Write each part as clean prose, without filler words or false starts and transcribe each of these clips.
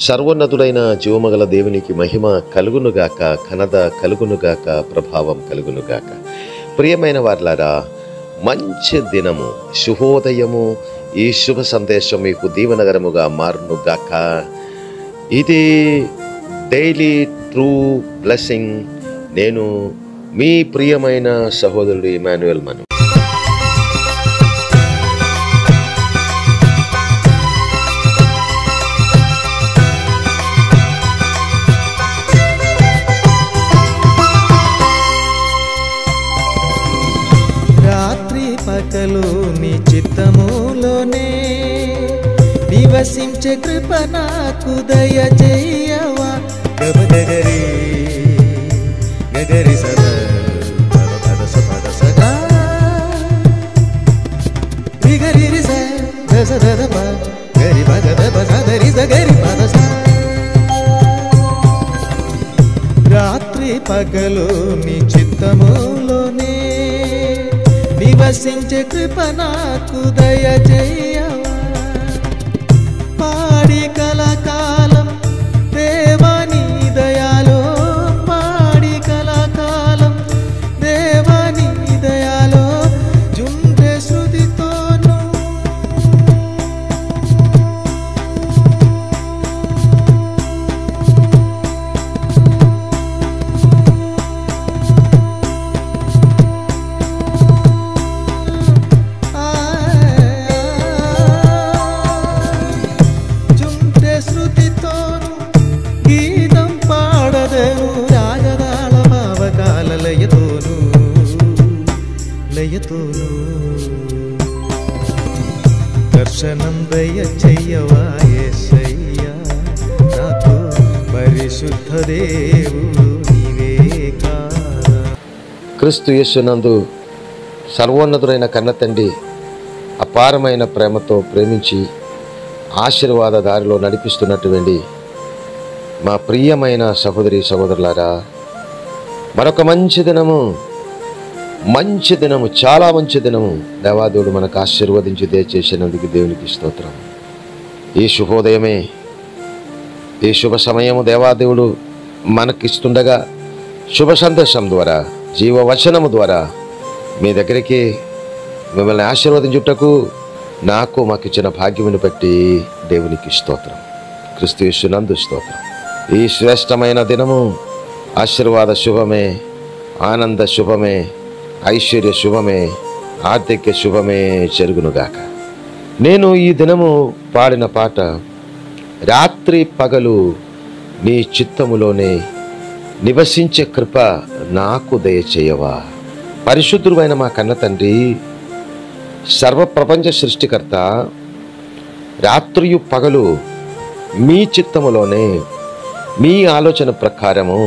సర్వోన్నతుడైన జీవమగల దేవునికి మహిమ కలుగునుగాక, ఘనత కలుగునుగాక, ప్రభావం కలుగునుగాక. ప్రియమైన వారలారా, మంచి దినము, శుభోదయము. ఈ శుభ సందేశం మీకు దీవెనకరముగా మారునుగాక. ఇది డైలీ ట్రూ బ్లెస్సింగ్. నేను మీ ప్రియమైన సహోదరుడు ఇమాన్యుయల్ మను. పగలు నీ చిత్తములోనే నివసించే కృప నాకు దయచేయవా. గగరి గగరి సద పద సద సదా గరి రి స దస దద ప గరి పద దద సదరి సగరి పద స. రాత్రి పగలు నీ చిత్తములోనే నివసించే కృప నాకు దయచేయవా. పాడి కలకాలం దేవా నీ దయాలో, పాడి కలకాలం దేవా నీ దయాలో, జుంటే శృతితోను దర్శనం దయచేయవా యేసయ్యా, నాకు పరిశుద్ధ దేవుడు నీవే కాదా. క్రీస్తు యేసునందు సర్వోన్నతుడైన కన్నతండ్రి అపారమైన ప్రేమతో ప్రేమించి ఆశీర్వాద దారిలో నడిపిస్తున్నటువంటి మా ప్రియమైన సహోదరి సహోదరులారా, మరొక మంచి దినము, చాలా మంచి దినము దేవాదేవుడు మనకు ఆశీర్వదించి దయచేసినందుకు దేవునికి స్తోత్రం. ఈ శుభోదయమే, ఈ శుభ సమయము దేవాదేవుడు మనకిస్తుండగా శుభ సందేశం ద్వారా, జీవవచనము ద్వారా మీ దగ్గరికి మిమ్మల్ని ఆశీర్వదించుటకు మాకు ఇచ్చిన భాగ్యమును బట్టి దేవునికి స్తోత్రం. క్రీస్తు యేసునందు స్తోత్రం. ఈ శ్రేష్టమైన దినము ఆశీర్వాద శుభమే, ఆనంద శుభమే, ఐశ్వర్య శుభమే, ఆర్థిక శుభమే జరుగునుగాక. నేను ఈ దినము పాడిన పాట, రాత్రి పగలు నీ చిత్తములోనే నివసించే కృప నాకు దయచేయవా. పరిశుద్ధుడైన మా కన్న తండ్రి, సర్వప్రపంచ సృష్టికర్త, రాత్రియు పగలు మీ చిత్తములోనే, మీ ఆలోచన ప్రకారము,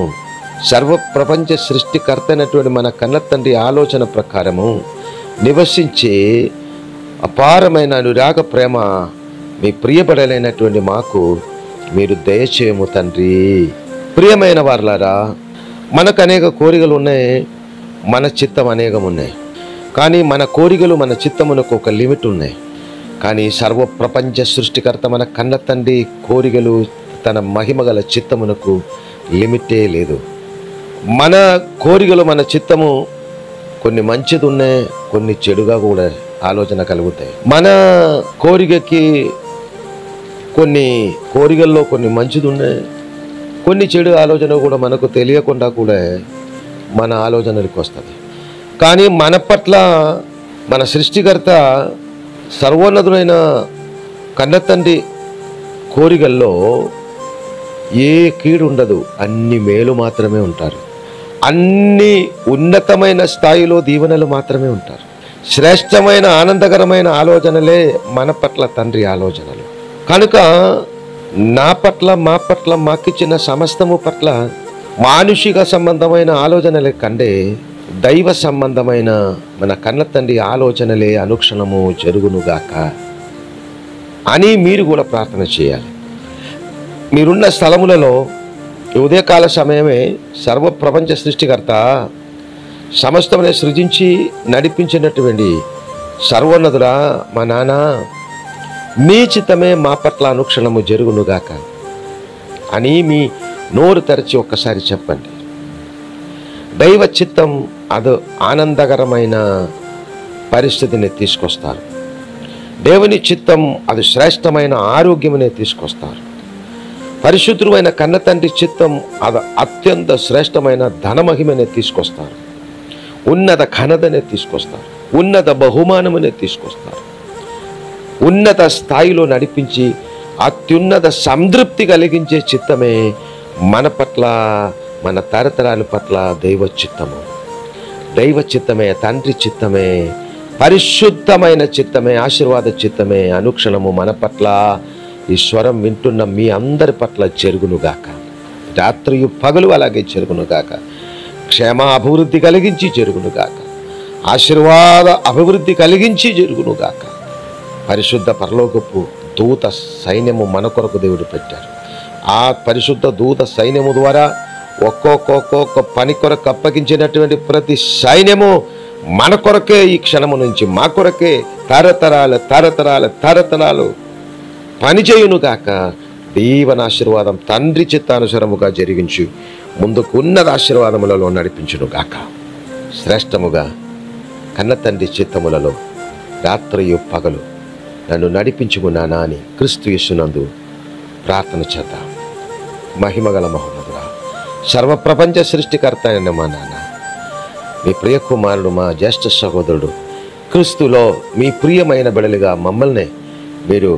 సర్వప్రపంచ సృష్టికర్త అయినటువంటి మన కన్న తండ్రి ఆలోచన ప్రకారము నివసించే అపారమైన అనురాగ ప్రేమ మీ ప్రియబడలైనటువంటి మాకు మీరు దయచేయము తండ్రి. ప్రియమైన వారలారా, మనకు అనేక కోరికలు ఉన్నాయి, మన చిత్తం అనేకం ఉన్నాయి. కానీ మన కోరికలు, మన చిత్తమునకు ఒక లిమిట్ ఉన్నాయి. కానీ సర్వప్రపంచ సృష్టికర్త మన కన్న తండ్రి కోరికలు, తన మహిమగల చిత్తమునకు లిమిటే లేదు. మన కోరికలు, మన చిత్తము కొన్ని మంచిది ఉన్నాయి, కొన్ని చెడుగా కూడా ఆలోచన కలుగుతాయి. మన కోరికకి కొన్ని కోరికల్లో కొన్ని మంచిది ఉన్నాయి, కొన్ని చెడు ఆలోచన కూడా మనకు తెలియకుండా కూడా మన ఆలోచనలకు వస్తుంది. కానీ మన పట్ల మన సృష్టికర్త సర్వోన్నతుడైన కన్నతండ్రి కోరికల్లో ఏ కీడు ఉండదు, అన్ని మేలు మాత్రమే ఉంటారు. అన్ని ఉన్నతమైన స్థాయిలో దీవెనలు మాత్రమే ఉంటారు. శ్రేష్టమైన ఆనందకరమైన ఆలోచనలే మన పట్ల తండ్రి ఆలోచనలు. కనుక నా పట్ల, మా పట్ల, మాకిచ్చిన సమస్తము పట్ల మానుషిక సంబంధమైన ఆలోచనలే కంటే దైవ సంబంధమైన మన కన్న తండ్రి ఆలోచనలే అనుక్షణము జరుగునుగాక అని మీరు కూడా ప్రార్థన చేయాలి. మీరున్న స్థలములలో ఉదయకాల సమయమే సర్వప్రపంచ సృష్టికర్త సమస్తమునే సృజించి నడిపించినటువంటి సర్వోన్నతుడా మా నాన్న, మీ చిత్తమే మా పట్ల అనుక్షణము జరుగునుగాక. అని మీ నోరు తెరచి ఒక్కసారి చెప్పండి. దైవ చిత్తం అది ఆనందకరమైన పరిస్థితిని తీసుకొస్తారు. దేవుని చిత్తం అది శ్రేష్టమైన ఆరోగ్యమునే తీసుకొస్తారు. పరిశుద్ధుడైన కన్న తండ్రి చిత్తం అది అత్యంత శ్రేష్టమైన ధనమహిమనే తీసుకొస్తారు. ఉన్నత ఘనతనే తీసుకొస్తారు. ఉన్నత బహుమానమునే తీసుకొస్తారు. ఉన్నత స్థాయిలో నడిపించి అత్యున్నత సంతృప్తి కలిగించే చిత్తమే మన పట్ల, మన తరతరాల పట్ల దైవ చిత్తము. దైవ చిత్తమే, తండ్రి చిత్తమే, పరిశుద్ధమైన చిత్తమే, ఆశీర్వాద చిత్తమే అనుక్షణము మన పట్ల, ఈ స్వరం వింటున్న మీ అందరి పట్ల జరుగునుగాక. రాత్రియు పగలు అలాగే జరుగునుగాక. క్షేమ అభివృద్ధి కలిగించి జరుగునుగాక. ఆశీర్వాద అభివృద్ధి కలిగించి జరుగునుగాక. పరిశుద్ధ పరలోకపు దూత సైన్యము మన కొరకు దేవుడు పెట్టారు. ఆ పరిశుద్ధ దూత సైన్యము ద్వారా ఒక్కొక్క పని కొరకు అప్పగించినటువంటి ప్రతి సైన్యము మన కొరకే, ఈ క్షణము నుంచి మా కొరకే తరతరాలు పనిచేయునుగాక. దీవనాశీర్వాదం తండ్రి చిత్తానుసరముగా జరిగించి ముందుకు ఉన్నత ఆశీర్వాదములలో నడిపించునుగాక. శ్రేష్టముగా కన్న తండ్రి చిత్తములలో రాత్రియు పగలు నన్ను నడిపించుకున్నానా అని క్రీస్తు యేసునందు ప్రార్థన చేద్దాం. మహిమగల మహోన్నతుడా, సర్వప్రపంచ సృష్టికర్త అయిన మా నాన్న, మీ ప్రియ కుమారుడు, మా జ్యేష్ఠ సహోదరుడు క్రీస్తులో మీ ప్రియమైన బిడలుగా మమ్మల్ని మీరు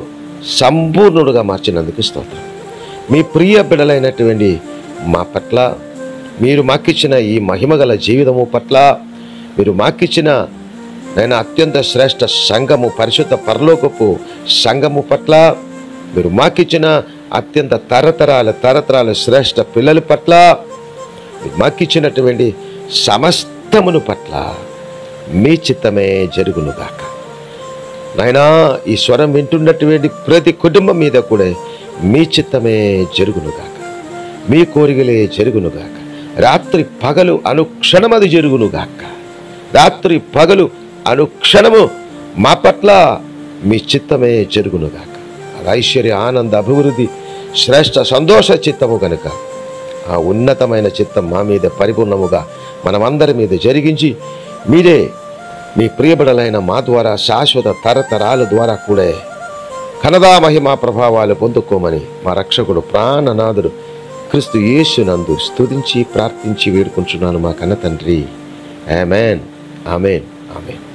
సంపూర్ణుడుగా మార్చినందుకు స్తోత్రం. మీ ప్రియ బిడలైనటువంటి మా పట్ల మీరు మాకిచ్చిన ఈ మహిమగల జీవితము పట్ల, మీరు మాకిచ్చిన నేను అత్యంత శ్రేష్ఠ సంఘము, పరిశుద్ధ పరలోకపు సంఘము పట్ల, మీరు మాకిచ్చిన అత్యంత తరతరాల శ్రేష్ఠ పిల్లల పట్ల, మీరు మాకిచ్చినటువంటి సమస్తమును పట్ల మీ చిత్తమే జరుగునుగాక. నాయనా, ఈ స్వరం వింటున్నటువంటి ప్రతి కుటుంబం మీద కూడా మీ చిత్తమే జరుగునుగాక. మీ కోరికలే జరుగునుగాక. రాత్రి పగలు అనుక్షణం అది జరుగునుగాక. రాత్రి పగలు అనుక్షణము మా పట్ల మీ చిత్తమే జరుగునుగాక. అది ఐశ్వర్య, ఆనంద, అభివృద్ధి, శ్రేష్ఠ సంతోష చిత్తము కనుక ఆ ఉన్నతమైన చిత్తం మా మీద పరిపూర్ణముగా మనమందరి మీద జరిగించి మీరే మీ ప్రియబడలైన మా ద్వారా శాశ్వత తరతరాల ద్వారా కూడా ఘనతా మహిమా ప్రభావాలు పొందుకోమని మా రక్షకుడు ప్రాణనాథుడు క్రీస్తు యేసునందు స్తుతించి ప్రార్థించి వేడుకుంటున్నాను మా కన్న తండ్రి. ఆమేన్, ఆమేన్, ఆమేన్.